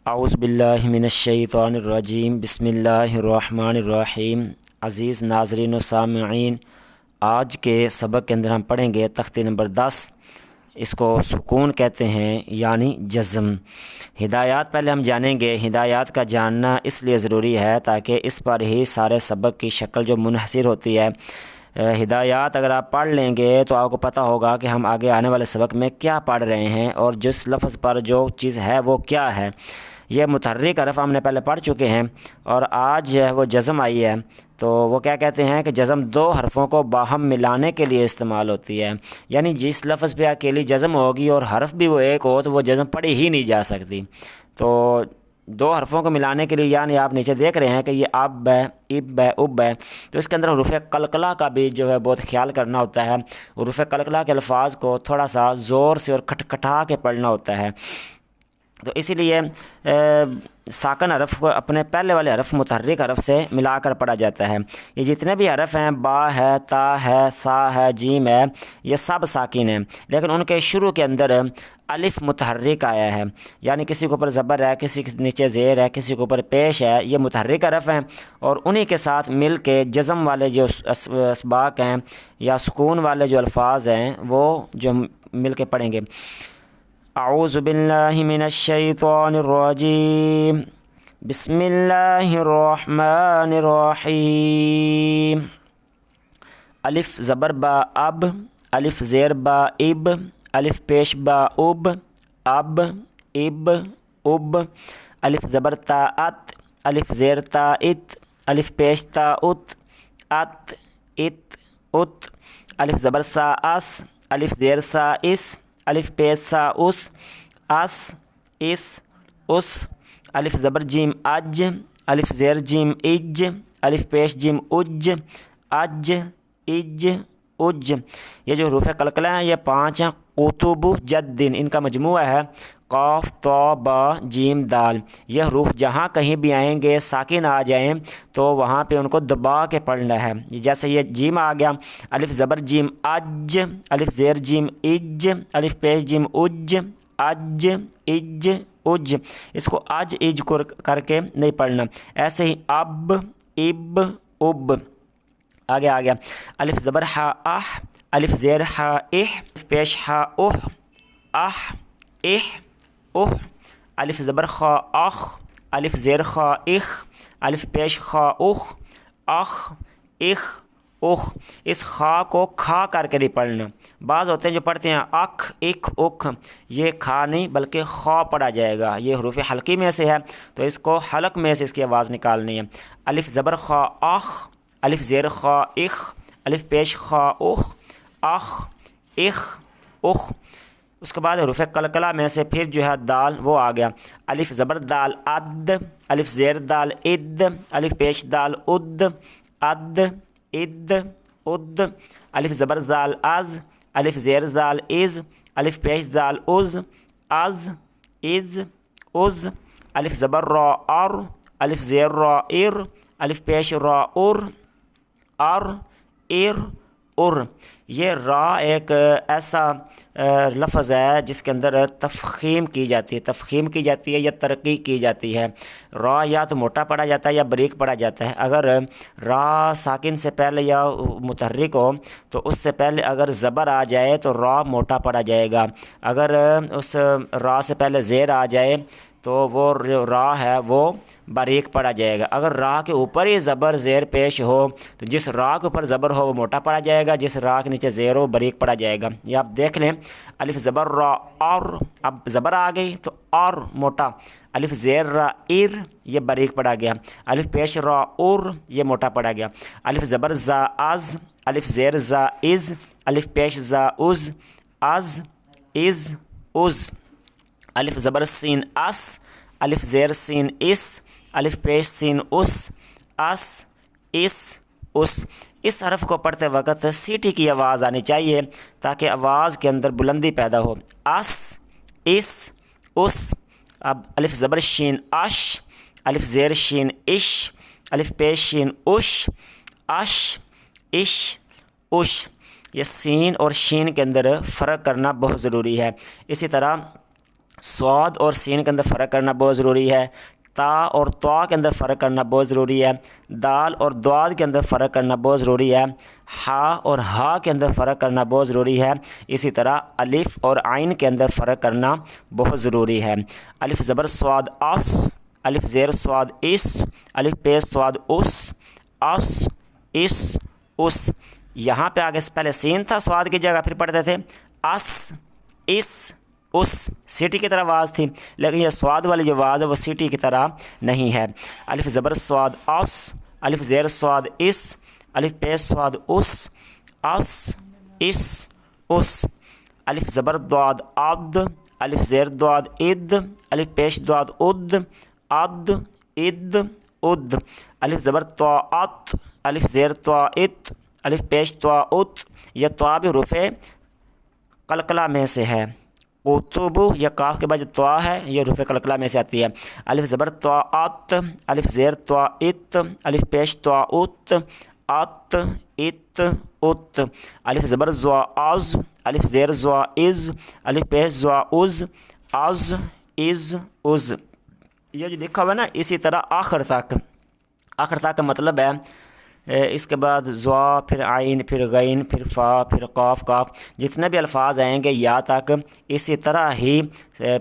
اعوذ باللہ من الشیطان الرجیم بسم اللہ الرحمن الرحیم۔ عزیز ناظرین و سامعین، آج کے سبق کے اندر ہم پڑھیں گے تختی نمبر 10۔ اس کو سکون کہتے ہیں یعنی جزم۔ ہدایات پہلے ہم جانیں گے۔ ہدایات کا جاننا اس لیے ضروری ہے تاکہ اس پر ہی سارے سبق کی شکل جو منحصر ہوتی ہے۔ ہدایات اگر آپ پڑھ لیں گے تو آپ کو پتہ ہوگا کہ ہم آگے آنے والے سبق میں کیا پڑھ رہے ہیں اور جس لفظ پر جو چیز ہے وہ کیا ہے۔ یہ متحرک حرف ہم نے پہلے پڑھ چکے ہیں اور آج وہ جزم آئی ہے، تو وہ کیا کہتے ہیں کہ جزم دو حرفوں کو باہم ملانے کے لیے استعمال ہوتی ہے۔ یعنی جس لفظ پہ اکیلی جزم ہوگی اور حرف بھی وہ ایک ہو تو وہ جزم پڑھی ہی نہیں جا سکتی۔ تو دو حرفوں کو ملانے کے لیے، یعنی آپ نیچے دیکھ رہے ہیں کہ یہ اب ہے، اب ہے، اب ہے، تو اس کے اندر حروف قلقلہ کا بھی جو ہے بہت خیال کرنا ہوتا ہے۔ حروف قلقلہ کے الفاظ کو تھوڑا سا زور سے اور کھٹکھٹا کے پڑھنا ہوتا ہے، تو اسی لیے ساکن حرف کو اپنے پہلے والے حرف متحرک حرف سے ملا کر پڑھا جاتا ہے۔ یہ جتنے بھی حرف ہیں، با ہے، تا ہے، سا ہے، جیم ہے، یہ سب ساکن ہیں، لیکن ان کے شروع کے اندر الف متحرک آیا ہے، یعنی کسی کے اوپر زبر ہے، کسی کے نیچے زیر ہے، کسی کے اوپر پیش ہے، یہ متحرک حرف ہیں، اور انہی کے ساتھ مل کے جزم والے جو اسباق ہیں یا سکون والے جو الفاظ ہیں وہ جو مل کے پڑھیں گے۔ اعوذ باللہ من الشیطان الرجیم بسم اللہ الرحمن الرحیم۔ الف زبر با اب، الف زیر با اب، الف پیش با اب، اب، اب، اب، الف زبر تا ات، الف زیر تا ات، الف پیش تا ات، ات، ات، ات، الف زبر سا اس، الف زیر سا اس، الف پیش سا اس، اس، اس، اس، الف زبر جیم اج، الف زیر جیم اج، الف پیش جیم اج، اج، اج، اج۔ یہ جو حروف قلقلہ ہیں یہ 5 ہیں۔ قطب جدن، ان کا مجموعہ ہے قاف، طا، با، جیم، دال۔ یہ حروف جہاں کہیں بھی آئیں گے ساکن آ جائیں تو وہاں پہ ان کو دبا کے پڑھنا ہے۔ جیسے یہ جیم آ گیا، الف زبر جیم اج، الف زیر جیم اج، الف پیش جیم اج، اج، اج، اج۔ اس کو اج اج کر کے نہیں پڑھنا۔ ایسے ہی اب، اب، اب۔ آگے آ گیا الف زبر ہا اح، الف زیر ہا اح، پیش ہا اح، اح، اح، اح، الف زبر خا اخ، الف زیر خا اخ، الف پیش خا اخ، اخ، اخ، اخ۔ اس خا کو کھا کر کے نہیں پڑھنا۔ بعض ہوتے ہیں جو پڑھتے ہیں اکھ، اکھ، اکھ، یہ کھا نہیں بلکہ خا پڑھا جائے گا۔ یہ حروف حلقی میں سے ہے تو اس کو حلق میں سے اس کی آواز نکالنی ہے۔ الف زبر خا اخ، الف زیر خا اخ، الف پیش خا اخ، اخ، اخ، اخ۔ اس کے بعد حروف قلقلہ میں سے پھر جو ہے دال وہ آ گیا۔ الف زبر دال اد، الف زیر دال اد، الف پیش دال اد، اد، اد، اد، الف زبر زال از، الف زیر زال از، الف پیش زال از، از، از، از، الف زبر را ار، الف زیر را ار، الف پیش را ار، ار، ار، ار۔ یہ را ایک ایسا لفظ ہے جس کے اندر تفخیم کی جاتی ہے، تفخیم کی جاتی ہے یا ترقیق کی جاتی ہے۔ را یا تو موٹا پڑھا جاتا ہے یا باریک پڑھا جاتا ہے۔ اگر را ساکن سے پہلے یا متحرک ہو تو اس سے پہلے اگر زبر آ جائے تو را موٹا پڑھا جائے گا۔ اگر اس را سے پہلے زیر آ جائے تو وہ را ہے وہ باریک پڑھا جائے گا۔ اگر را کے اوپر ہی زبر زیر پیش ہو تو جس را کے اوپر زبر ہو وہ موٹا پڑھا جائے گا، جس را کے نیچے زیر ہو باریک پڑھا جائے گا۔ یہ آپ دیکھ لیں، الف زبر را اور، اب زبر آ گئی تو اور موٹا۔ الف زیر را ار، یہ باریک پڑھا گیا۔ الف پیش را اور، یہ موٹا پڑھا گیا۔ الف زبر زا از، الف زیر زا از، الف پیش زا از، از، از، از۔ الف زبر سین اس، الف زیر سین اس، الف پیش سین اس، اس، اس، اس۔ اس حرف کو پڑھتے وقت سیٹی کی آواز آنی چاہیے تاکہ آواز کے اندر بلندی پیدا ہو۔ اس، اس، اس۔ اب الف زبر شین اش، الف زیر شین اش، الف پیش شین اش، اش، اش، اش۔ یہ سین اور شین کے اندر فرق کرنا بہت ضروری ہے۔ اسی طرح صاد اور سین کے اندر فرق کرنا بہت ضروری ہے، تا اور طا کے اندر فرق کرنا بہت ضروری ہے، دال اور دعاد کے اندر فرق کرنا بہت ضروری ہے، ہا اور ہا کے اندر فرق کرنا بہت ضروری ہے، اسی طرح الف اور عین کے اندر فرق کرنا بہت ضروری ہے۔ الف زبر سواد اس، الف زیر سواد اس، الف پیش سواد اس، اس۔ یہاں پہ آگے سے پہلے سین تھا سواد کی جگہ، پھر پڑھتے تھے اس، اس، سیٹی کی طرح آواز تھی، لیکن یہ سواد والی جو آواز ہے وہ سیٹی کی طرح نہیں ہے۔ الف زبر سواد اس، الف زیر سواد اس، الف پیش سواد اس، اس۔ الف زبر دعاد عد، الف زیر دعاد اد، الف پیش دعاد اد، اد۔ الف زبر طاعت، الف زیر طاعت، الف پیش طاعت، یہ طا بھی حروف قلقلہ میں سے ہے۔ قطب یا کاف کے بعد جو طا ہے یہ حروف قلقلہ میں سے آتی ہے۔ الف زبر طاعت، الف زیر طاعت، الف پیش طاعت، ات، الف زبر زواز، الف زیر زواز، الف پیش زواز، از، یہ جو لکھا ہوا ہے نا اسی طرح آخر تک کا مطلب ہے اس کے بعد زوا، پھر عین، پھر غین، پھر فا، پھر قاف، جتنے بھی الفاظ آئیں گے یا تک اسی طرح ہی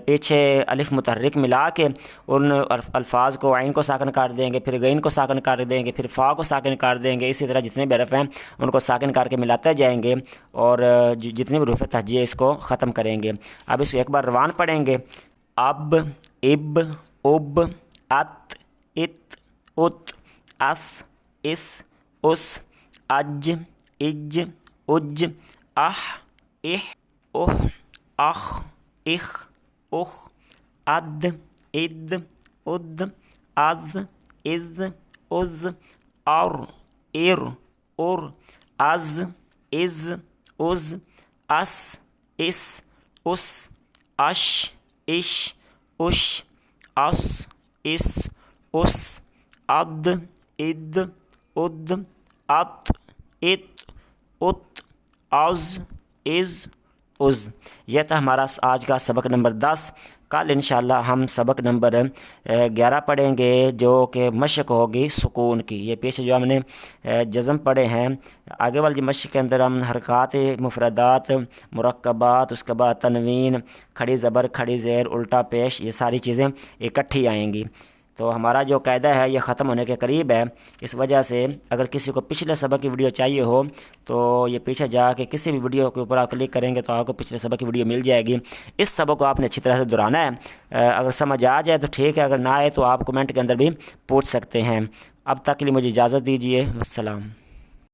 پیچھے الف متحرک ملا کے ان الفاظ کو عین کو ساکن کر دیں گے، پھر غین کو ساکن کر دیں گے، پھر فا کو ساکن کر دیں گے، اسی طرح جتنے بھی حرف ہیں ان کو ساکن کر کے ملاتے جائیں گے اور جتنے بھی حروف تہجیہ اس کو ختم کریں گے۔ اب اس کو ایک بار روان پڑھیں گے۔ اب، اب، اب، ات، ات، اس، اس، اج، اج، اج، اح، اوہ، اخ، اخ، اد، اد، از، از، ار، از، اس، اش، اش، اس، اد، اد، ات، از، از۔ یہ تھا ہمارا آج کا سبق نمبر 10۔ کل انشاءاللہ ہم سبق نمبر 11 پڑھیں گے جو کہ مشق ہوگی سکون کی۔ یہ پیچھے جو ہم نے جزم پڑھے ہیں، آگے والی مشق کے اندر ہم حرکات مفردات، مرکبات، اس کے بعد تنوین، کھڑی زبر، کھڑی زیر، الٹا پیش، یہ ساری چیزیں اکٹھی آئیں گی۔ تو ہمارا جو قاعدہ ہے یہ ختم ہونے کے قریب ہے، اس وجہ سے اگر کسی کو پچھلے سبق کی ویڈیو چاہیے ہو تو یہ پیچھے جا کے کسی بھی ویڈیو کے اوپر آپ کلک کریں گے تو آپ کو پچھلے سبق کی ویڈیو مل جائے گی۔ اس سبق کو آپ نے اچھی طرح سے دہرانا ہے، اگر سمجھ آ جائے تو ٹھیک ہے، اگر نہ آئے تو آپ کمنٹ کے اندر بھی پوچھ سکتے ہیں۔ اب تک کے لیے مجھے اجازت دیجیے، والسلام۔